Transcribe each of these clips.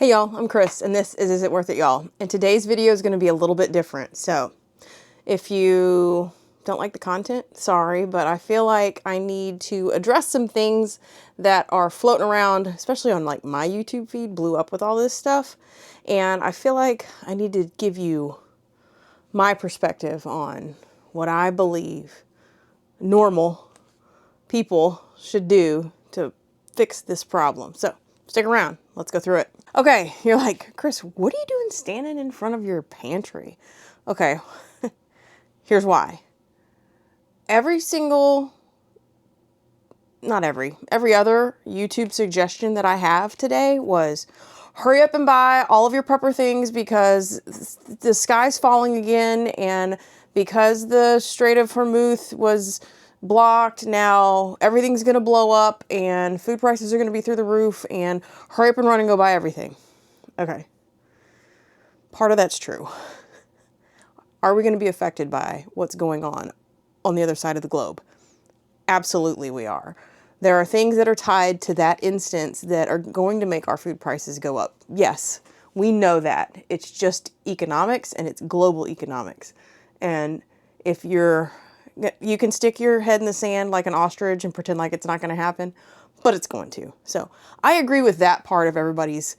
Hey y'all, I'm Chris, and this is It Worth It, y'all? And today's video is going to be a little bit different. So if you don't like the content, sorry, but I feel like I need to address some things that are floating around, especially on like my YouTube feed, blew up with all this stuff. And I feel like I need to give you my perspective on what I believe normal people should do to fix this problem. So stick around. Let's go through it. Okay, you're like, Chris, what are you doing standing in front of your pantry? Okay, here's why. Every other YouTube suggestion that I have today was hurry up and buy all of your prepper things because the sky's falling again, and because the Strait of Hormuz was blocked, now everything's going to blow up and food prices are going to be through the roof, and hurry up and run and go buy everything. Okay. Part of that's true. Are we going to be affected by what's going on the other side of the globe? Absolutely we are. There are things that are tied to that instance that are going to make our food prices go up. Yes, we know that. It's just economics, and it's global economics. And if you can stick your head in the sand like an ostrich and pretend like it's not going to happen, but it's going to. So I agree with that part of everybody's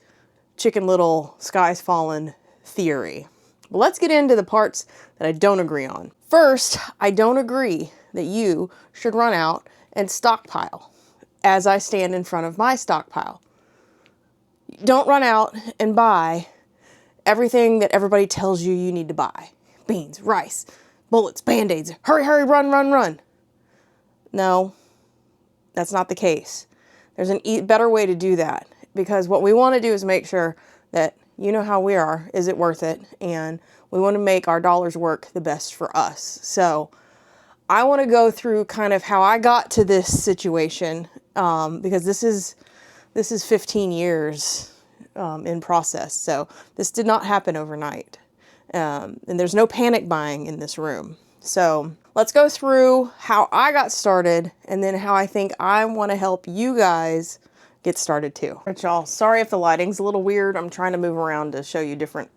Chicken Little sky's fallen theory. But let's get into the parts that I don't agree on. First, I don't agree that you should run out and stockpile as I stand in front of my stockpile. Don't run out and buy everything that everybody tells you you need to buy. Beans, rice, bullets, Band-Aids, hurry, hurry, run, run, run. No, that's not the case. There's a better way to do that, because what we want to do is make sure that, you know how we are, is it worth it? And we want to make our dollars work the best for us. So I want to go through kind of how I got to this situation, because this is 15 years in process. So this did not happen overnight. And there's no panic buying in this room. So let's go through how I got started, and then how I think I want to help you guys get started too. All right, y'all, sorry if the lighting's a little weird. I'm trying to move around to show you different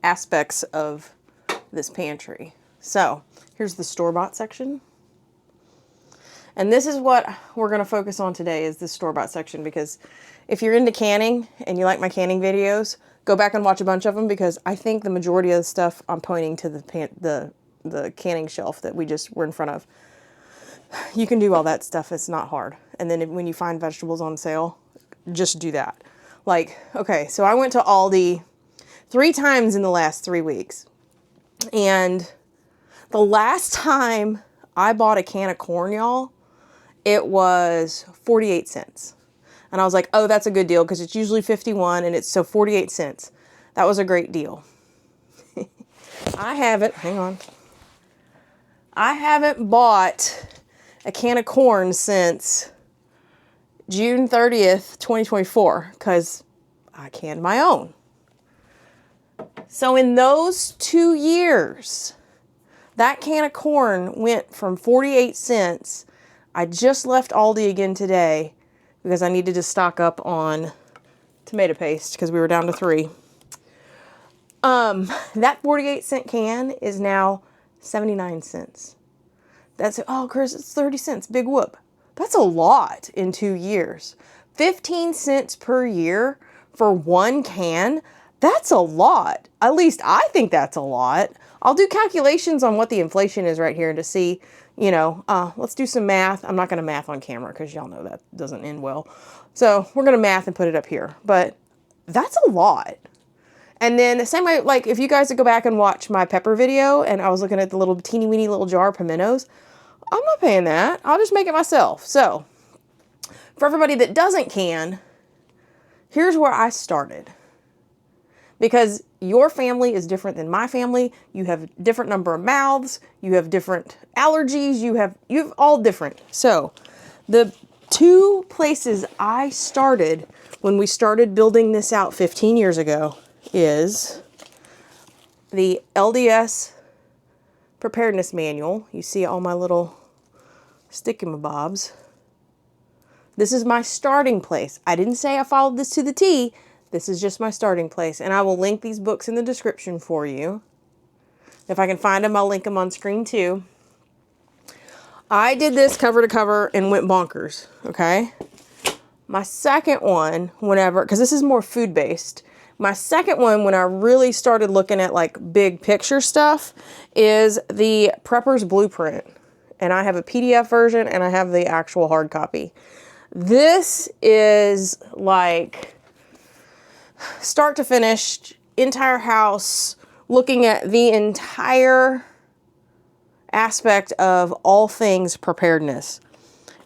aspects of this pantry. So here's the store-bought section. And this is what we're going to focus on today, is the store-bought section, because if you're into canning and you like my canning videos, go back and watch a bunch of them, because I think the majority of the stuff I'm pointing to the canning shelf that we just were in front of. You can do all that stuff. It's not hard. And then when you find vegetables on sale, just do that. Like, okay, so I went to Aldi 3 times in the last 3 weeks. And the last time I bought a can of corn, y'all, it was 48 cents. And I was like, oh, that's a good deal, because it's usually 51, and it's so 48 cents. That was a great deal. I haven't bought a can of corn since June 30th, 2024, because I canned my own. So in those 2 years, that can of corn went from 48 cents. I just left Aldi again today because I needed to stock up on tomato paste because we were down to 3. That 48-cent can is now 79 cents. That's, oh, Chris, it's 30 cents. Big whoop. That's a lot in 2 years. 15 cents per year for one can. That's a lot. At least I think that's a lot. I'll do calculations on what the inflation is right here to see, you know, let's do some math. I'm not going to math on camera because y'all know that doesn't end well. So we're going to math and put it up here. But that's a lot. And then the same way, like if you guys would go back and watch my pepper video, and I was looking at the little teeny weeny little jar of pimentos, I'm not paying that. I'll just make it myself. So for everybody that doesn't can, here's where I started. Because your family is different than my family. You have a different number of mouths. You have different allergies. You have all different. So the 2 places I started when we started building this out 15 years ago is the LDS Preparedness Manual. You see all my little sticky-mabobs. This is my starting place. I didn't say I followed this to the T. This is just my starting place. And I will link these books in the description for you. If I can find them, I'll link them on screen too. I did this cover to cover and went bonkers, okay? My second one, because this is more food-based, my second one, when I really started looking at like big picture stuff, is the Prepper's Blueprint. And I have a PDF version and I have the actual hard copy. This is like start to finish, entire house, looking at the entire aspect of all things preparedness.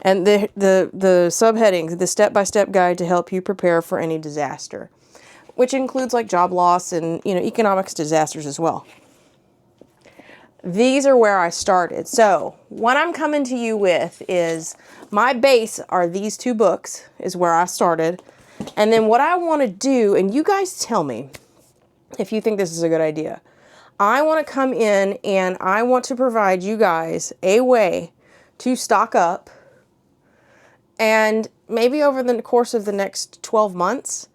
And the subheadings, the step-by-step guide to help you prepare for any disaster, which includes like job loss and, economics disasters as well. These are where I started. So what I'm coming to you with is my base are these two books is where I started. And then what I want to do, and you guys tell me if you think this is a good idea. I want to come in and I want to provide you guys a way to stock up. And maybe over the course of the next 12 months,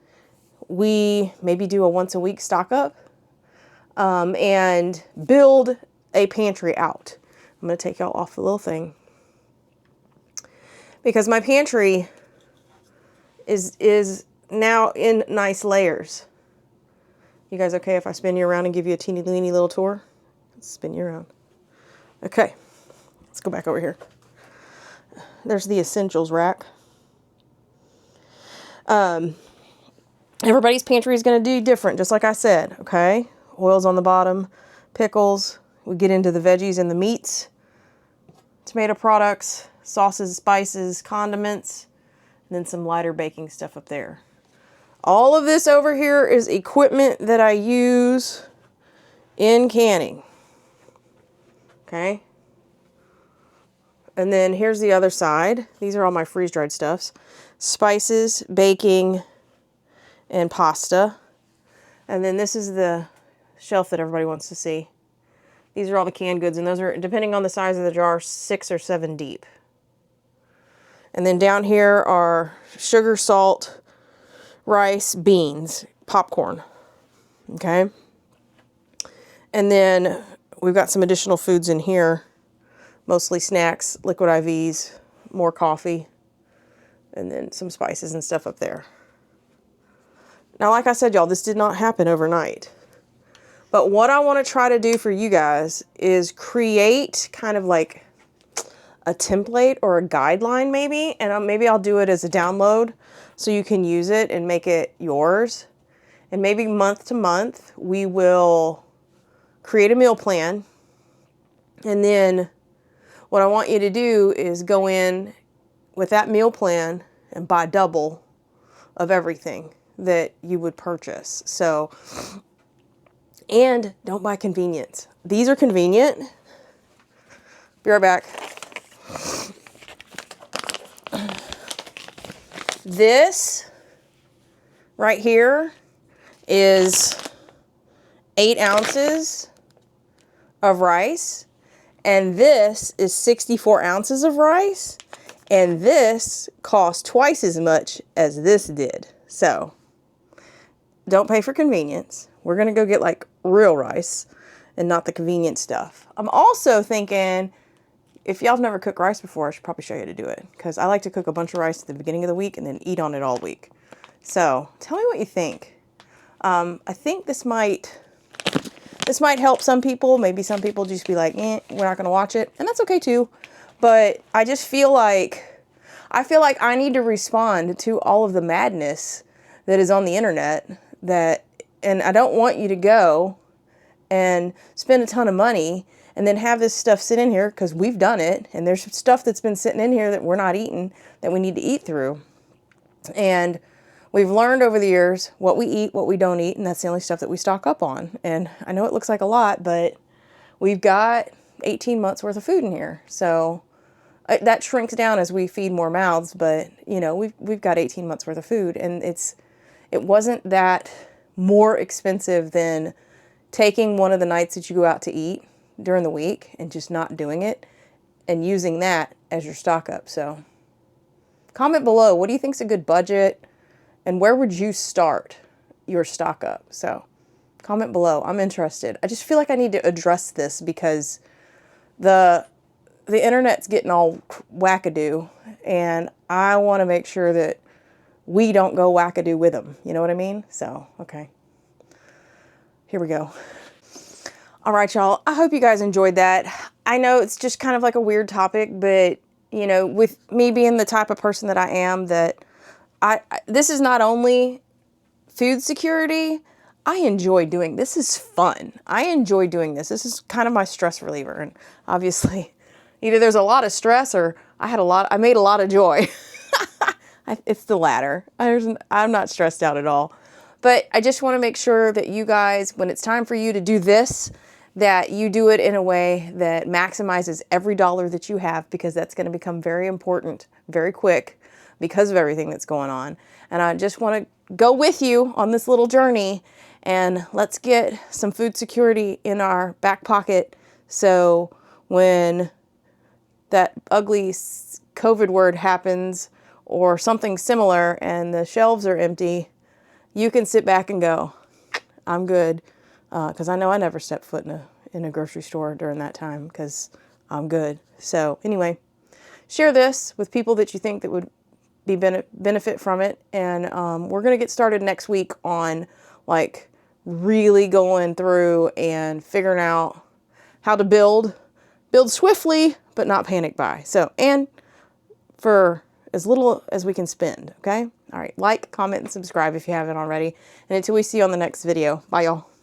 we maybe do a once a week stock up and build a pantry out. I'm going to take y'all off the little thing. Because my pantry is now in nice layers. You guys okay if I spin you around and give you a teeny weeny little tour? Let's spin you around. Okay, let's go back over here. There's the essentials rack. Everybody's pantry is going to do different, just like I said, okay? Oils on the bottom, pickles. We get into the veggies and the meats, tomato products, sauces, spices, condiments, and then some lighter baking stuff up there. All of this over here is equipment that I use in canning. Okay? And then here's the other side. These are all my freeze-dried stuffs. Spices, baking, and pasta. And then this is the shelf that everybody wants to see. These are all the canned goods, and those are, depending on the size of the jar, 6 or 7 deep. And then down here are sugar, salt, rice, beans, popcorn. Okay? And then we've got some additional foods in here. Mostly snacks, liquid IVs, more coffee, and then some spices and stuff up there. Now, like I said, y'all, this did not happen overnight. But what I want to try to do for you guys is create kind of like a template or a guideline maybe. And maybe I'll do it as a download so you can use it and make it yours. And maybe month to month, we will create a meal plan. And then what I want you to do is go in with that meal plan and buy double of everything that you would purchase. So, and don't buy convenience. These are convenient. Be right back. This right here is 8 ounces of rice. And this is 64 ounces of rice. And this costs twice as much as this did. So, don't pay for convenience. We're going to go get like real rice and not the convenient stuff. I'm also thinking, if y'all have never cooked rice before, I should probably show you how to do it. Because I like to cook a bunch of rice at the beginning of the week and then eat on it all week. So, tell me what you think. I think this might help some people. Maybe some people just be like, we're not going to watch it. And that's okay too. But I just feel like, I need to respond to all of the madness that is on the internet. And I don't want you to go and spend a ton of money and then have this stuff sit in here, because we've done it. And there's stuff that's been sitting in here that we're not eating that we need to eat through. And we've learned over the years what we eat, what we don't eat, and that's the only stuff that we stock up on. And I know it looks like a lot, but we've got 18 months worth of food in here. So that shrinks down as we feed more mouths, but we've got 18 months worth of food, and it wasn't that more expensive than taking one of the nights that you go out to eat during the week and just not doing it and using that as your stock up. So comment below, what do you think is a good budget? And where would you start? your stock up. So comment below. I'm interested. I just feel like I need to address this because the internet's getting all wackadoo, and I want to make sure that we don't go wackadoo with them. You know what I mean? So, okay. Here we go. All right, y'all. I hope you guys enjoyed that. I know it's just kind of like a weird topic, but, you know, with me being the type of person that I am, that this is not only food security, I enjoy doing this. Is fun. I enjoy doing this. This is kind of my stress reliever. And obviously, either there's a lot of stress or I made a lot of joy. It's the latter. I'm not stressed out at all. But I just want to make sure that you guys, when it's time for you to do this, that you do it in a way that maximizes every dollar that you have, because that's going to become very important very quick because of everything that's going on. And I just want to go with you on this little journey, and let's get some food security in our back pocket, so when that ugly COVID word happens or something similar and the shelves are empty, you can sit back and go, I'm good. Because I know I never stepped foot in a grocery store during that time, because I'm good. So anyway, share this with people that you think that would be benefit from it. And we're going to get started next week on like really going through and figuring out how to build swiftly, but not panic buy. So, and for as little as we can spend. Okay. All right. Like, comment, and subscribe if you haven't already. And until we see you on the next video. Bye, y'all.